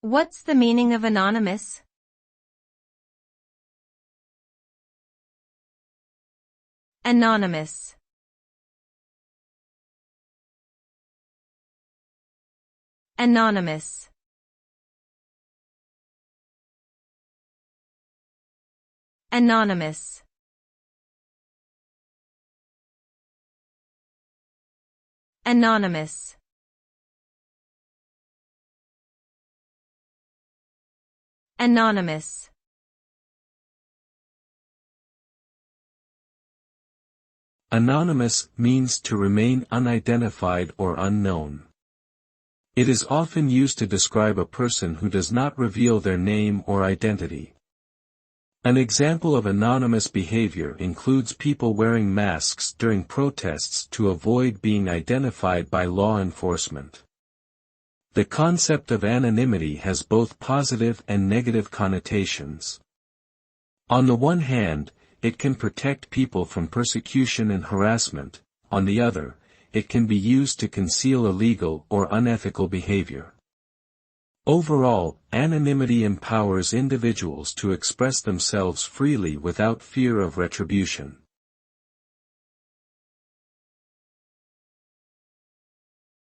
What's the meaning of anonymous? Anonymous. Anonymous. Anonymous. Anonymous. Anonymous. Anonymous means to remain unidentified or unknown. It is often used to describe a person who does not reveal their name or identity. An example of anonymous behavior includes people wearing masks during protests to avoid being identified by law enforcement. The concept of anonymity has both positive and negative connotations. On the one hand, it can protect people from persecution and harassment. On the other, it can be used to conceal illegal or unethical behavior. Overall, anonymity empowers individuals to express themselves freely without fear of retribution.